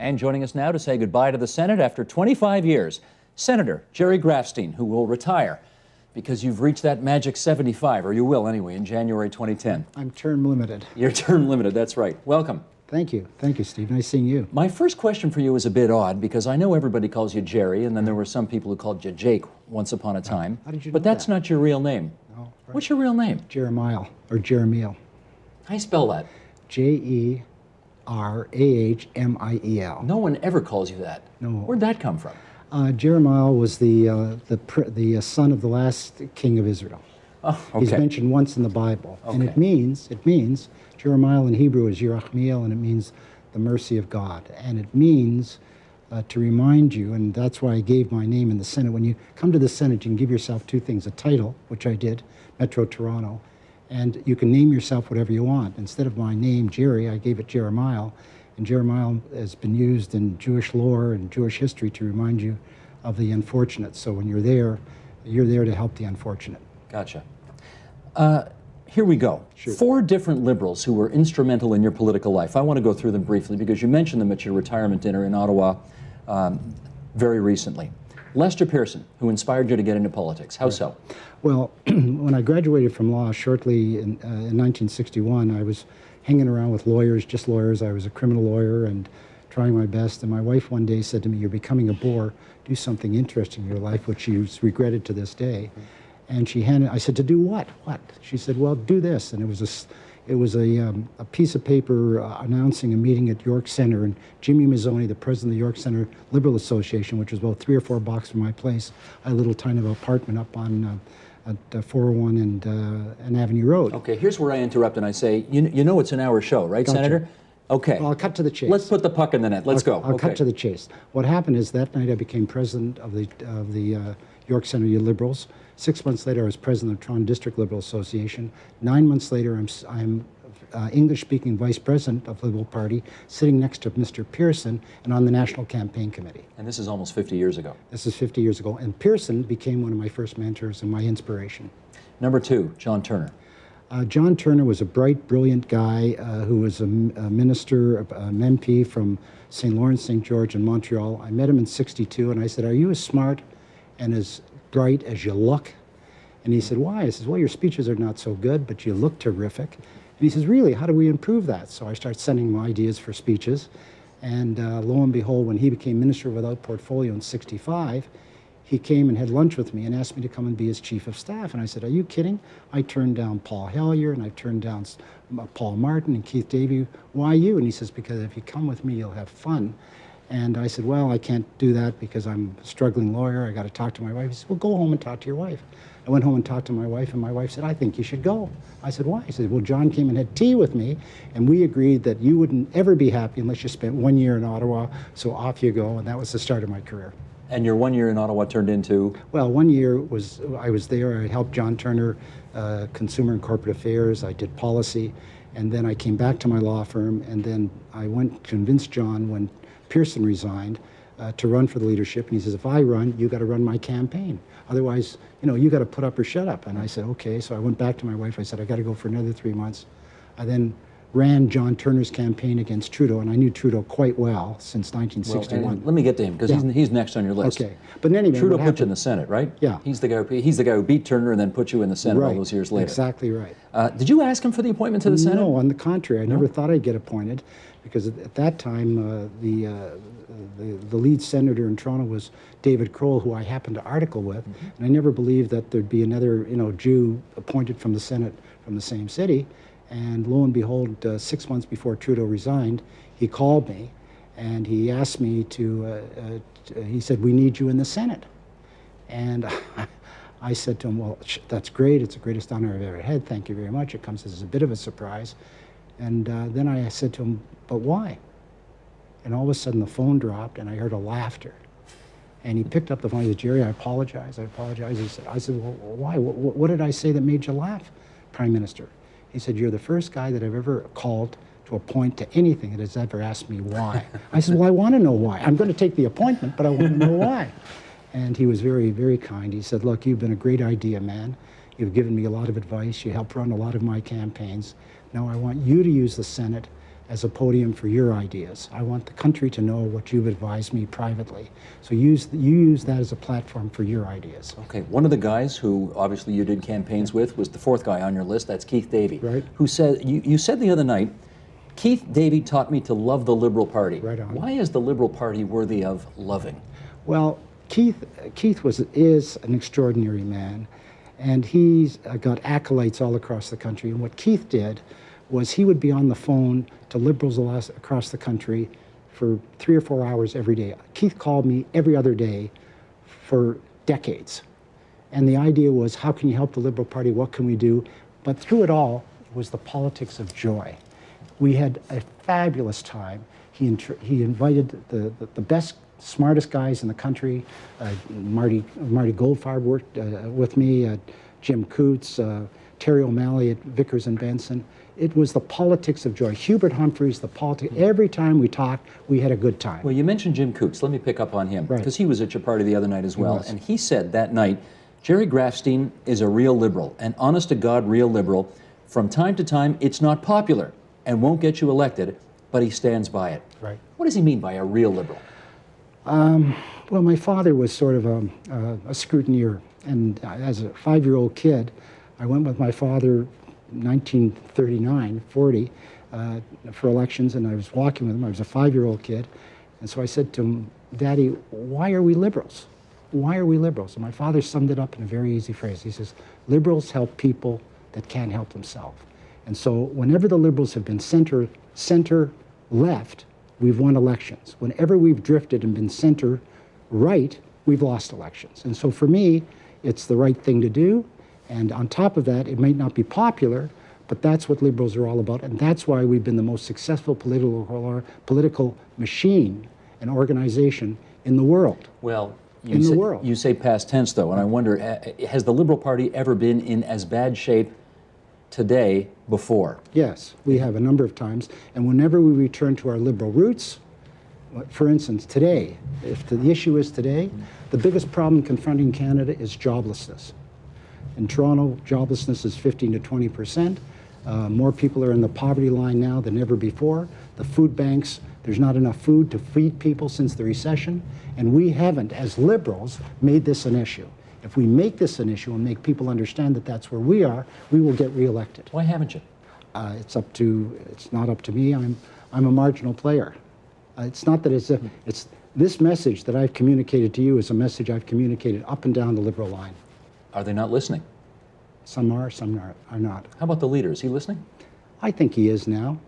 And joining us now to say goodbye to the Senate after 25 years, Senator Jerry Grafstein, who will retire because you've reached that magic 75, or you will anyway, in January 2010. I'm term limited. You're term limited, that's right. Welcome. Thank you. Thank you, Steve. Nice seeing you. My first question for you is a bit odd because I know everybody calls you Jerry, and then there were some people who called you Jake once upon a time. How did you know But that's that? not your real name. No, right. What's your real name? Jeremiah, or Jeremiel. How do you spell that? Jerahmiel. No one ever calls you that. No. Where'd that come from? Jeremiah was the son of the last king of Israel. Oh, okay. He's mentioned once in the Bible, and it means Jeremiah in Hebrew is Yerachmiel, and it means the mercy of God, and it means to remind you, and that's why I gave my name in the Senate. When you come to the Senate, you can give yourself two things: a title, which I did, Metro Toronto, and you can name yourself whatever you want. Instead of my name, Jerry, I gave it Jeremiah, and Jeremiah has been used in Jewish lore and Jewish history to remind you of the unfortunate. So when you're there to help the unfortunate. Gotcha. Here we go. Sure. 4 different liberals who were instrumental in your political life. I want to go through them briefly because you mentioned them at your retirement dinner in Ottawa very recently. Lester Pearson, who inspired you to get into politics. How so? Well, when I graduated from law shortly in 1961, I was hanging around with lawyers, just lawyers. I was a criminal lawyer and trying my best. And my wife one day said to me, "You're becoming a bore. Do something interesting in your life," which she's regretted to this day. And I said, "To do what?" "What?" She said, "Well, do this." And it was a piece of paper announcing a meeting at York Centre, and Jimmy Mazzoni, the president of the York Centre Liberal Association, which was about 3 or 4 blocks from my place, I had a little tiny apartment up on at 401 and Avenue Road. Okay, here's where I interrupt and I say, you know it's an hour show, right, Gotcha. Senator? Okay. Well, I'll cut to the chase. Let's put the puck in the net. Let's go. I'll cut to the chase. What happened is that night I became president of the York Centre Liberals. 6 months later, I was president of Toronto District Liberal Association. 9 months later, I'm English-speaking vice president of the Liberal Party, sitting next to Mr. Pearson and on the National Campaign Committee. And this is almost 50 years ago. This is 50 years ago. And Pearson became one of my first mentors and my inspiration. Number 2, John Turner. John Turner was a bright, brilliant guy who was a minister, an MP from St. Lawrence, St. George in Montreal. I met him in '62 and I said, "Are you as smart and as bright as you look?" And he said, "Why?" I said, "Well, your speeches are not so good, but you look terrific." And he says, "Really? How do we improve that?" So I started sending him ideas for speeches. And lo and behold, when he became Minister without Portfolio in '65, he came and had lunch with me and asked me to come and be his chief of staff. And I said, "Are you kidding?" I turned down Paul Hellyer, and I turned down Paul Martin and Keith Davey. "Why you?" And he says, "Because if you come with me, you'll have fun." And I said, "Well, I can't do that because I'm a struggling lawyer. I got to talk to my wife." He said, "Well, go home and talk to your wife." I went home and talked to my wife, and my wife said, "I think you should go." I said, "Why?" He said, "Well, John came and had tea with me, and we agreed that you wouldn't ever be happy unless you spent 1 year in Ottawa, so off you go." And that was the start of my career. And your 1 year in Ottawa turned into? Well, 1 year I was there. I helped John Turner, consumer and corporate affairs. I did policy, and then I came back to my law firm, and then I went convinced John when Pearson resigned to run for the leadership. And he says, "If I run, you got to run my campaign. Otherwise, you got to put up or shut up." And I said, "Okay." So I went back to my wife. I said, "I got to go for another 3 months." I then ran John Turner's campaign against Trudeau, and I knew Trudeau quite well since 1961. Well, let me get to him because he's next on your list. Okay, but anyway, Trudeau put you in the Senate, right? Yeah. He's the guy who beat Turner and then put you in the Senate all those years later. Exactly right. Did you ask him for the appointment to the Senate? No, on the contrary. I never thought I'd get appointed because at that time the lead senator in Toronto was David Kroll, who I happened to article with, and I never believed that there'd be another Jew appointed from the Senate from the same city. And lo and behold, 6 months before Trudeau resigned, he called me and he asked me he said, "We need you in the Senate." And I said to him, "Well, that's great. It's the greatest honor I've ever had. Thank you very much. It comes as a bit of a surprise." And then I said to him, "But why?" And all of a sudden the phone dropped and I heard a laughter. And he picked up the phone. He said, "Jerry, I apologize. I apologize." I said, "Well, why? What did I say that made you laugh, Prime Minister?" He said, "You're the first guy that I've ever called to appoint to anything that has ever asked me why." I said, "Well, I want to know why. I'm going to take the appointment, but I want to know why." And he was very, very kind. He said, "Look, you've been a great idea, man. You've given me a lot of advice. You helped run a lot of my campaigns. Now I want you to use the Senate as a podium for your ideas. I want the country to know what you've advised me privately. So you use that as a platform for your ideas. Okay, one of the guys who obviously you did campaigns with was the fourth guy on your list, that's Keith Davey. Right. Who said, you said the other night, Keith Davey taught me to love the Liberal Party. Right on. Why is the Liberal Party worthy of loving? Well, Keith is an extraordinary man, and he's got accolades all across the country. And what Keith did was he would be on the phone to Liberals across the country for 3 or 4 hours every day. Keith called me every other day for decades. And the idea was, how can you help the Liberal Party? What can we do? But through it all, it was the politics of joy. We had a fabulous time. He invited the best, smartest guys in the country. Marty Goldfarb worked with me, Jim Coots, Terry O'Malley at Vickers and Benson. It was the politics of joy. Hubert Humphreys, the politics. Every time we talked, we had a good time. Well, you mentioned Jim Coots. Let me pick up on him, because he was at your party the other night as well. And he said that night, Jerry Grafstein is a real liberal, an honest-to-God real liberal. From time to time, it's not popular and won't get you elected, but he stands by it. Right. What does he mean by a real liberal? Well, my father was sort of a scrutineer, and as a 5-year-old kid, I went with my father 1939, 40, for elections, and I was walking with him. I was a 5-year-old kid, and so I said to him, Daddy, why are we liberals? Why are we liberals? And my father summed it up in a very easy phrase. He says, liberals help people that can't help themselves. And so whenever the liberals have been center-left, we've won elections. Whenever we've drifted and been center-right, we've lost elections. And so for me, it's the right thing to do. And on top of that, it may not be popular, but that's what liberals are all about. And that's why we've been the most successful political machine and organization in the world. Well, you say past tense, though, and I wonder, has the Liberal Party ever been in as bad shape today before? Yes, we have a number of times. And whenever we return to our liberal roots, for instance, today, if the issue is today, the biggest problem confronting Canada is joblessness. In Toronto, joblessness is 15 to 20%. More people are in the poverty line now than ever before. The food banks, there's not enough food to feed people since the recession. And we haven't, as liberals, made this an issue. If we make this an issue and make people understand that that's where we are, we will get reelected. Why haven't you? It's not up to me. I'm a marginal player. It's not that it's this message that I've communicated to you is a message I've communicated up and down the Liberal line. Are they not listening? Some are not. How about the leader? Is he listening? I think he is now.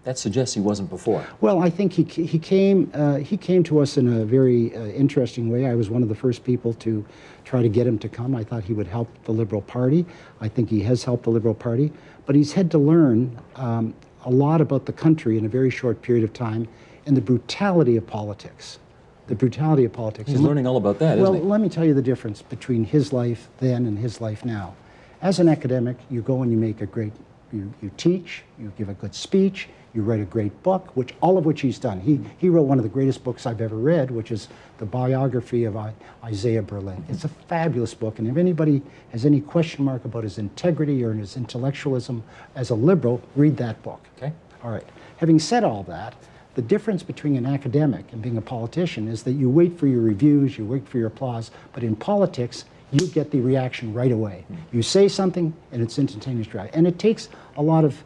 That suggests he wasn't before. Well, I think he came to us in a very interesting way. I was one of the first people to try to get him to come. I thought he would help the Liberal Party. I think he has helped the Liberal Party. But he's had to learn a lot about the country in a very short period of time and the brutality of politics. The brutality of politics. He's learning all about that, isn't he? Well, let me tell you the difference between his life then and his life now. As an academic, you go and you make a great, you teach, you give a good speech, you write a great book, all of which he's done. He wrote one of the greatest books I've ever read, which is the biography of Isaiah Berlin. It's a fabulous book, and if anybody has any question mark about his integrity or his intellectualism as a liberal, read that book. Okay. All right. Having said all that, the difference between an academic and being a politician is that you wait for your reviews, you wait for your applause, but in politics, you get the reaction right away. You say something, and it's instantaneous reaction. And it takes a lot of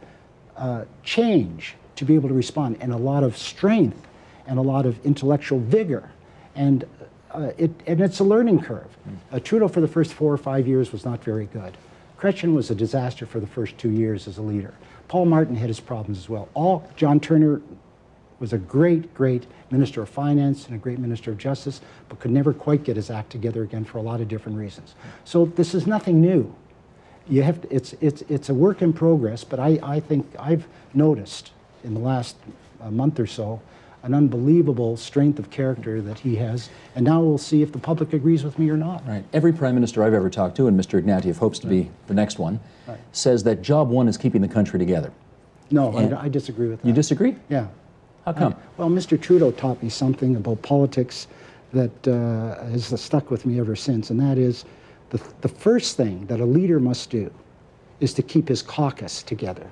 change to be able to respond, and a lot of strength, and a lot of intellectual vigor. And it's a learning curve. Trudeau for the first 4 or 5 years was not very good. Chrétien was a disaster for the first 2 years as a leader. Paul Martin had his problems as well. John Turner was a great, great Minister of Finance and a great Minister of Justice, but could never quite get his act together again for a lot of different reasons. So this is nothing new. It's a work in progress, but I think I've noticed in the last month or so an unbelievable strength of character that he has, and now we'll see if the public agrees with me or not. Right. Every Prime Minister I've ever talked to, and Mr. Ignatieff hopes to be the next one, says that job one is keeping the country together. No, I disagree with that. You disagree? Yeah. How come? Well, Mr. Trudeau taught me something about politics that has stuck with me ever since, and that is the first thing that a leader must do is to keep his caucus together.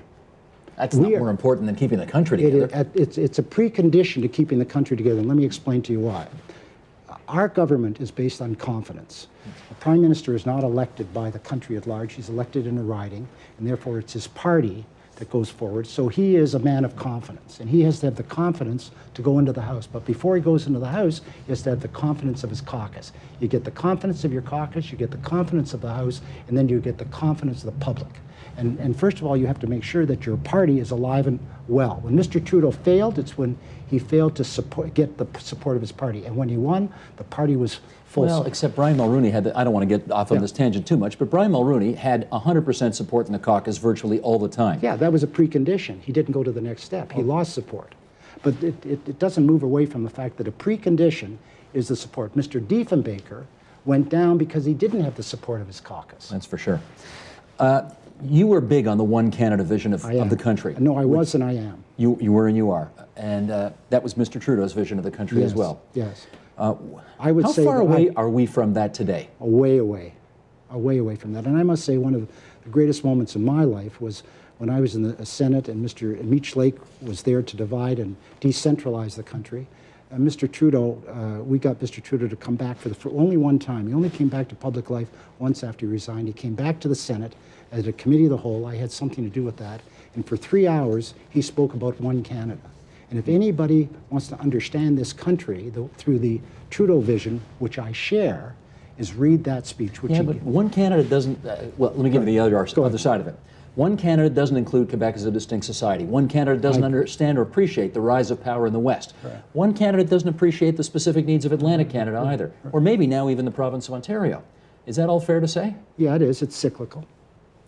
That's not more important than keeping the country together. It's a precondition to keeping the country together, and let me explain to you why. Our government is based on confidence. The Prime Minister is not elected by the country at large. He's elected in a riding, and therefore it's his party that goes forward. So he is a man of confidence, and he has to have the confidence to go into the House. But before he goes into the House, he has to have the confidence of his caucus. You get the confidence of your caucus, you get the confidence of the House, and then you get the confidence of the public. And first of all, you have to make sure that your party is alive and well. When Mr. Trudeau failed, it's when he failed to get the support of his party. And when he won, the party was full. Well, except Brian Mulroney had, I don't want to get off on this tangent too much, but Brian Mulroney had 100% support in the caucus virtually all the time. Yeah, that was a precondition. He didn't go to the next step. He lost support. But it doesn't move away from the fact that a precondition is the support. Mr. Diefenbaker went down because he didn't have the support of his caucus. That's for sure. You were big on the one Canada vision of the country. No, I was and I am. You were and you are. And that was Mr. Trudeau's vision of the country as well. Yes. I would say how far away are we from that today? Way away. Way away from that. And I must say one of the greatest moments in my life was when I was in the Senate and Mr. Meech Lake was there to divide and decentralize the country. Mr. Trudeau, we got Mr. Trudeau to come back for only one time. He only came back to public life once after he resigned. He came back to the Senate as a committee of the whole. I had something to do with that. And for 3 hours, he spoke about one Canada. And if anybody wants to understand this country through the Trudeau vision, which I share, is read that speech. Which but one Canada doesn't, well, let me give you the other side of it. One Canada doesn't include Quebec as a distinct society. One Canada doesn't understand or appreciate the rise of power in the West. Right. One Canada doesn't appreciate the specific needs of Atlantic Canada either, or maybe now even the province of Ontario. Is that all fair to say? Yeah, it is. It's cyclical.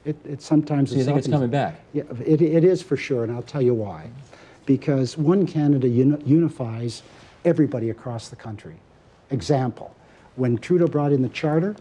It sometimes. So you think it's coming back? Yeah, it is for sure, and I'll tell you why. Because one Canada unifies everybody across the country. Example, when Trudeau brought in the Charter,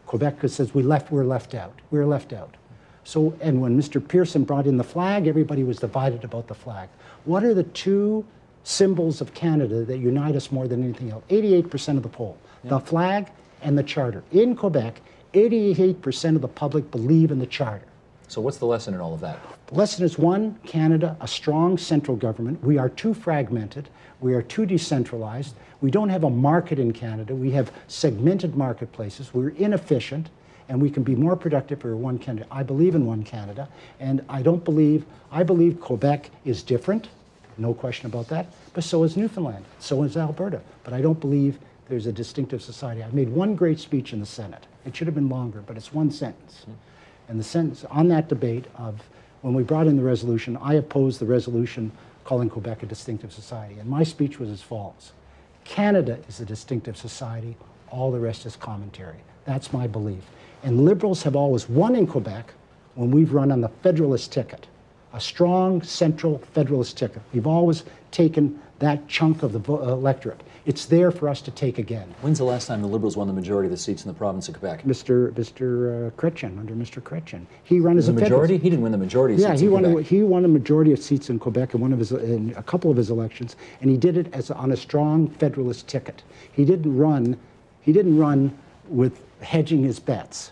Quebec says we're left out. We're left out. So, and when Mr. Pearson brought in the flag, everybody was divided about the flag. What are the two symbols of Canada that unite us more than anything else? 88% of the poll, the flag and the Charter. In Quebec, 88% of the public believe in the Charter. So what's the lesson in all of that? The lesson is one Canada, a strong central government. We are too fragmented. We are too decentralized. We don't have a market in Canada. We have segmented marketplaces. We're inefficient, and we can be more productive for one Canada. I believe in one Canada, and I believe Quebec is different, no question about that, but so is Newfoundland, so is Alberta. But I don't believe there's a distinctive society. I've made one great speech in the Senate. It should have been longer, but it's one sentence. And the sentence on that debate of when we brought in the resolution, I opposed the resolution calling Quebec a distinctive society. And my speech was as follows. Canada is a distinctive society. All the rest is commentary. That's my belief. And Liberals have always won in Quebec when we've run on the federalist ticket, a strong central federalist ticket. We've always taken that chunk of the electorate. It's there for us to take again. When's the last time the Liberals won the majority of the seats in the province of Quebec? Mr. Chrétien, under Mr. Chrétien. He ran as a majority? He didn't win the majority of seats in Quebec. He won a majority of seats in Quebec in a couple of his elections, and he did it on a strong federalist ticket. He didn't run with hedging his bets.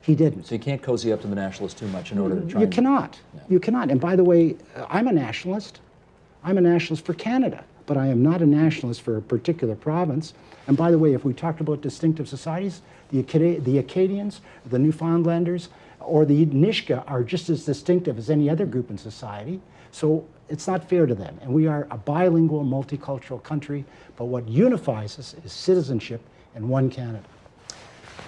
He didn't. So you can't cozy up to the nationalists too much in order to try You cannot. No. You cannot. And by the way, I'm a nationalist. I'm a nationalist for Canada, but I am not a nationalist for a particular province. And by the way, if we talked about distinctive societies, the Acadians, the Newfoundlanders, or the Nisga'a are just as distinctive as any other group in society. So it's not fair to them. And we are a bilingual, multicultural country, but what unifies us is citizenship and one Canada.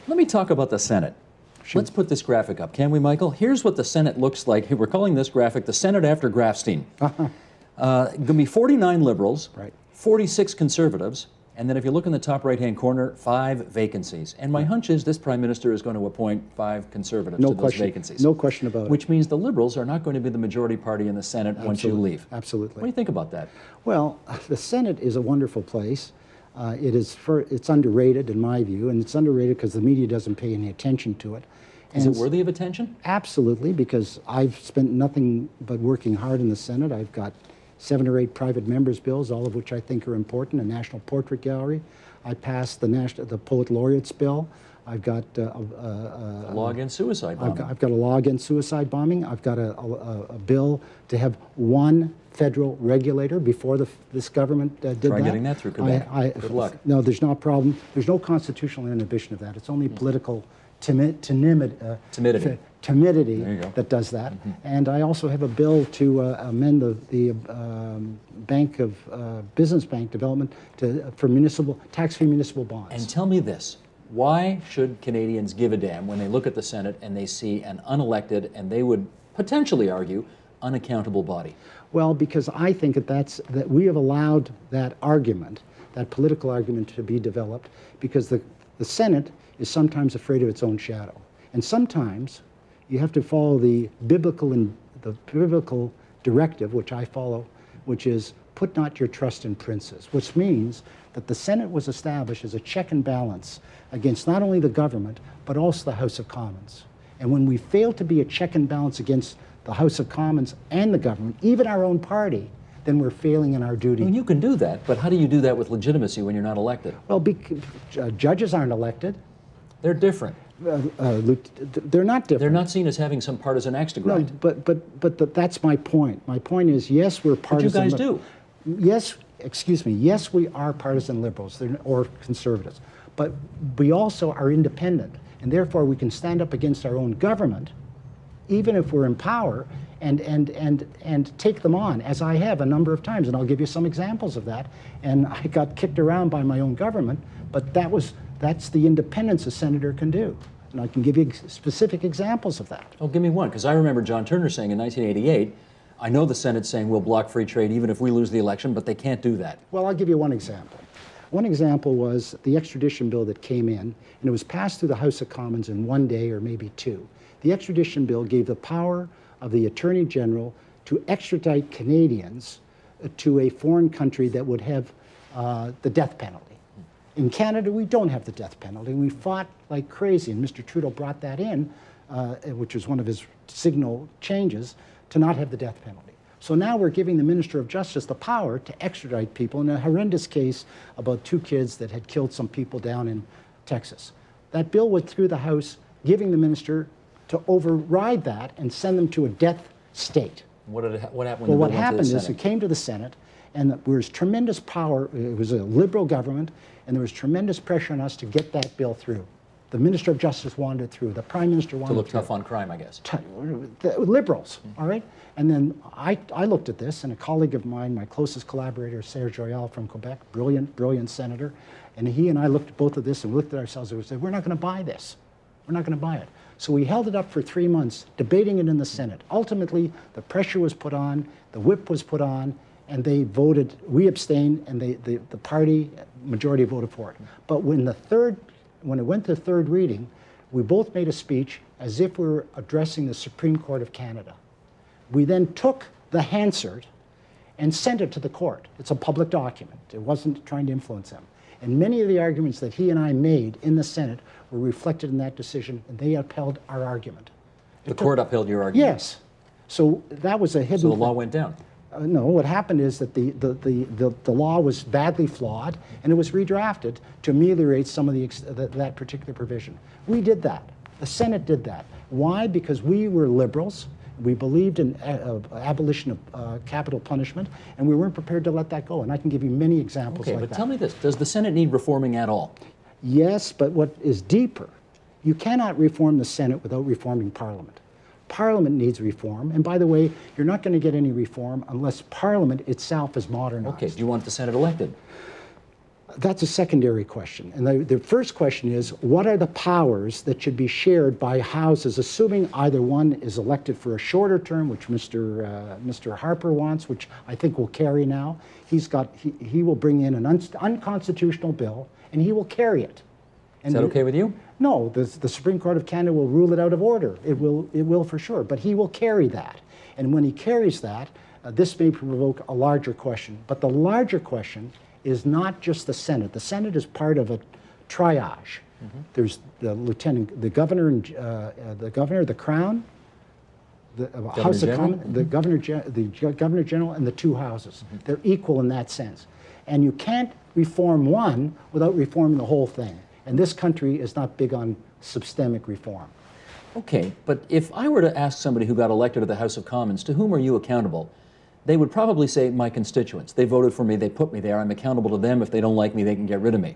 Let me talk about the Senate. Sure. Let's put this graphic up, can we, Michael? Here's what the Senate looks like. We're calling this graphic the Senate after Grafstein. Going to be 49 Liberals, right. 46 Conservatives, and then if you look in the top right-hand corner, 5 vacancies. And my hunch is this Prime Minister is going to appoint 5 Conservatives to those vacancies. No question about it. Which means the Liberals are not going to be the majority party in the Senate once you leave. Absolutely. What do you think about that? Well, the Senate is a wonderful place. It's underrated in my view, and it's underrated because the media doesn't pay any attention to it. Is it worthy of attention? Absolutely, because I've spent nothing but working hard in the Senate. I've got 7 or 8 private members' bills, all of which I think are important, a National Portrait Gallery. I passed the Poet Laureate's bill. I've got a law against suicide bombing. I've got a law against suicide bombing. I've got a bill to have one federal regulator before this government did that. Try getting that through Quebec. Good luck. No, there's no problem. There's no constitutional inhibition of that. It's only political timidity that does that. And I also have a bill to amend the Bank of Business Bank Development for tax-free municipal bonds. And tell me this. Why should Canadians give a damn when they look at the Senate and they see an unelected, and they would potentially argue, unaccountable body? Well, because I think that we have allowed that argument, that political argument, to be developed because the Senate is sometimes afraid of its own shadow. And sometimes you have to follow the biblical directive, which I follow, which is put not your trust in princes, which means that the Senate was established as a check and balance against not only the government, but also the House of Commons. And when we fail to be a check and balance against the House of Commons and the government, even our own party, then we're failing in our duty. Well, you can do that, but how do you do that with legitimacy when you're not elected? Well, judges aren't elected. They're different. They're not different. They're not seen as having some partisan axe to grind. No, but that's my point. My point is, yes, we're partisan. But you guys do. Yes, excuse me. Yes, we are partisan liberals or conservatives, but we also are independent, and therefore we can stand up against our own government, even if we're in power, and take them on, as I have a number of times, and I'll give you some examples of that. And I got kicked around by my own government, but that's the independence a senator can do. And I can give you specific examples of that. Oh, give me one, because I remember John Turner saying in 1988, I know the Senate's saying we'll block free trade even if we lose the election, but they can't do that. Well, I'll give you one example. One example was the extradition bill that came in, and it was passed through the House of Commons in 1 day or maybe 2. The extradition bill gave the power of the Attorney General to extradite Canadians to a foreign country that would have the death penalty. In Canada, we don't have the death penalty. We fought like crazy, and Mr. Trudeau brought that in, which was one of his signal changes, to not have the death penalty. So now we're giving the Minister of Justice the power to extradite people in a horrendous case about 2 kids that had killed some people down in Texas. That bill went through the House, giving the minister to override that and send them to a death state. What happened when the bill Well, what went to the happened is Senate? it came to the Senate, and there was tremendous power. It was a liberal government, and there was tremendous pressure on us to get that bill through. The Minister of Justice wanted it through. The Prime Minister wanted it To look through. tough on crime, I guess. The liberals, all right? And then I looked at this, and a colleague of mine, my closest collaborator, Serge Royal from Quebec, brilliant senator, and he and I looked at both of this and we looked at ourselves and we said, we're not going to buy this. We're not going to buy it. So we held it up for 3 months, debating it in the Senate. Ultimately, the pressure was put on, the whip was put on, and they voted. We abstained, and the party majority voted for it. But when it went to third reading, we both made a speech as if we were addressing the Supreme Court of Canada. We then took the Hansard and sent it to the court. It's a public document. It wasn't trying to influence them. And many of the arguments that he and I made in the Senate were reflected in that decision, and they upheld our argument. The court upheld your argument? Yes. So that was a hidden... So the law went down? No, what happened is that the law was badly flawed, and it was redrafted to ameliorate some of that particular provision. We did that. The Senate did that. Why? Because we were liberals. We believed in abolition of capital punishment, and we weren't prepared to let that go. And I can give you many examples like that. Okay, but tell me this. Does the Senate need reforming at all? Yes, but what is deeper, you cannot reform the Senate without reforming Parliament. Parliament needs reform. And by the way, you're not going to get any reform unless Parliament itself is modernized. Okay, do you want the Senate elected? That's a secondary question. And the first question is, what are the powers that should be shared by houses, assuming either one is elected for a shorter term, which Mr. Harper wants, which I think will carry now. He will bring in an unconstitutional bill, and he will carry it. Is that okay with you? No, the Supreme Court of Canada will rule it out of order. It will for sure, but he will carry that. And when he carries that, this may provoke a larger question. But the larger question is not just the Senate. The Senate is part of a triage. There's the governor, the Crown, the House of General? Commons, the Governor General, and the two houses. They're equal in that sense. And you can't reform one without reforming the whole thing. And this country is not big on systemic reform. Okay, but if I were to ask somebody who got elected to the House of Commons, to whom are you accountable? They would probably say, my constituents. They voted for me, they put me there, I'm accountable to them. If they don't like me, they can get rid of me.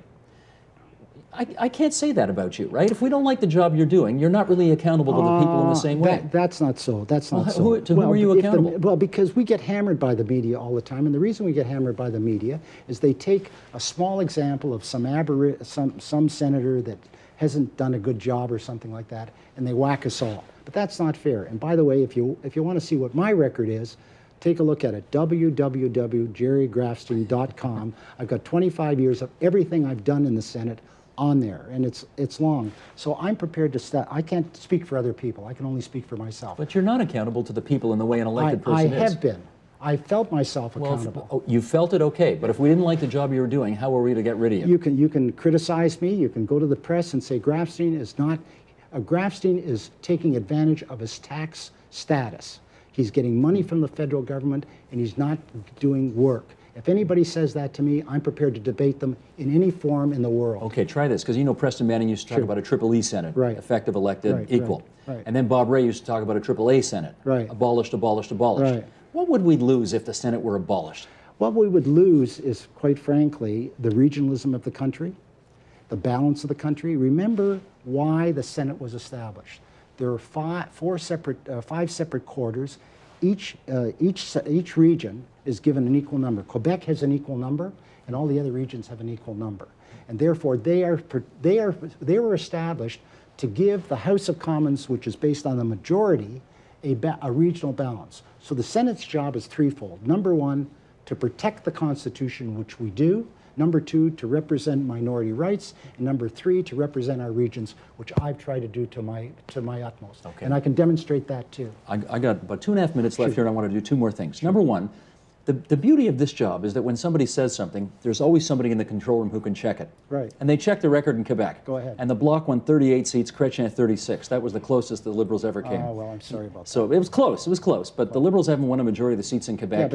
I can't say that about you, right? If we don't like the job you're doing, you're not really accountable to the people in the same way. That's not so. That's not so. To whom are you accountable? Well, because we get hammered by the media all the time, and the reason we get hammered by the media is they take a small example of some senator that hasn't done a good job or something like that, and they whack us all. But that's not fair. And by the way, if you want to see what my record is, take a look at it, www.jerrygrafstein.com. I've got 25 years of everything I've done in the Senate on there, and it's long. So I'm prepared to I can't speak for other people. I can only speak for myself. But you're not accountable to the people in the way an elected person is. I have been. I felt myself accountable. Well, you felt it, okay, but if we didn't like the job you were doing, how were we to get rid of you? You can criticize me. You can go to the press and say Grafstein is taking advantage of his tax status. He's getting money from the federal government, and he's not doing work. If anybody says that to me, I'm prepared to debate them in any forum in the world. Okay, try this, because you know Preston Manning used to talk about a triple E Senate, right. effective, elected, right, equal. right. And then Bob Ray used to talk about a triple A Senate, right. abolished, abolished, abolished. Right. What would we lose if the Senate were abolished? What we would lose is, quite frankly, the regionalism of the country, the balance of the country. Remember why the Senate was established. There are five separate quarters. Each region is given an equal number. Quebec has an equal number, and all the other regions have an equal number. And therefore, they were established to give the House of Commons, which is based on the majority, a regional balance. So the Senate's job is threefold. Number one, to protect the Constitution, which we do. Number two, to represent minority rights. And number three, to represent our regions, which I've tried to do to my utmost. Okay. And I can demonstrate that too. I got about 2.5 minutes left here, and I want to do two more things. Number one, the beauty of this job is that when somebody says something, there's always somebody in the control room who can check it. Right. And they checked the record in Quebec. Go ahead. And the Bloc won 38 seats, Chrétien 36. That was the closest the Liberals ever came. Oh, well, I'm sorry about that. So it was close, but the Liberals haven't won a majority of the seats in Quebec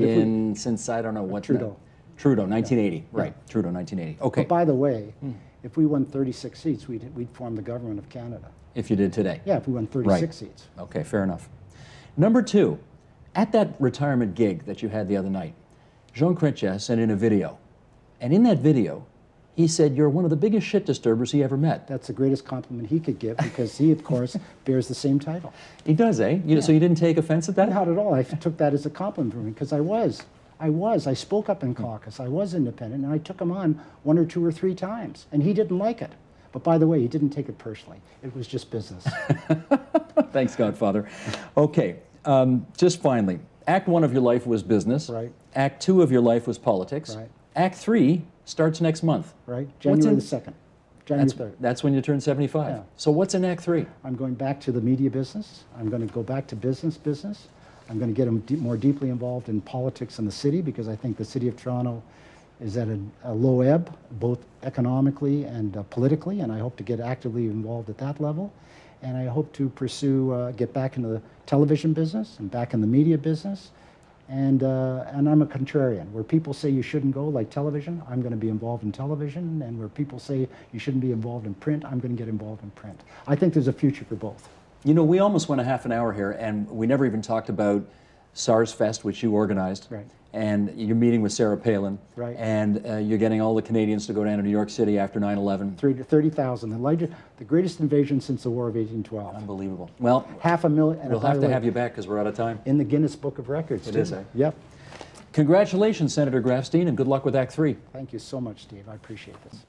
since, I don't know, what. Trudeau. Trudeau, 1980, Yeah. right, Trudeau, 1980. Okay. But by the way, if we won 36 seats, we'd form the government of Canada. If you did today. Yeah, if we won 36 seats. Okay, fair enough. Number two, at that retirement gig that you had the other night, Jean Chrétien sent in a video. And in that video, he said you're one of the biggest shit disturbers he ever met. That's the greatest compliment he could give, because he, of course, bears the same title. He does, eh? So you didn't take offense at that? Not at all. I took that as a compliment from him, because I spoke up in caucus. I was independent, and I took him on 1 or 2 or 3 times, and he didn't like it. But by the way, he didn't take it personally. It was just business. Thanks, Godfather. Okay, just finally, Act 1 of your life was business. Right. Act 2 of your life was politics. Right. Act 3 starts next month. Right? January the 2nd. January 3rd. That's when you turn 75. Yeah. So what's in Act 3? I'm going back to the media business. I'm going to go back to business. I'm going to get more deeply involved in politics in the city, because I think the city of Toronto is at a low ebb, both economically and politically, and I hope to get actively involved at that level. And I hope to pursue, get back into the television business and back in the media business. And I'm a contrarian. Where people say you shouldn't go, like television, I'm going to be involved in television. And where people say you shouldn't be involved in print, I'm going to get involved in print. I think there's a future for both. You know, we almost went a half an hour here, and we never even talked about SARS Fest, which you organized. Right. And you're meeting with Sarah Palin. Right. And you're getting all the Canadians to go down to New York City after 9/11. 30,000. The greatest invasion since the War of 1812. Unbelievable. Well, 500,000. And we'll have to have you back because we're out of time. in the Guinness Book of Records. It is, eh? Yep. Congratulations, Senator Grafstein, and good luck with Act 3. Thank you so much, Steve. I appreciate this.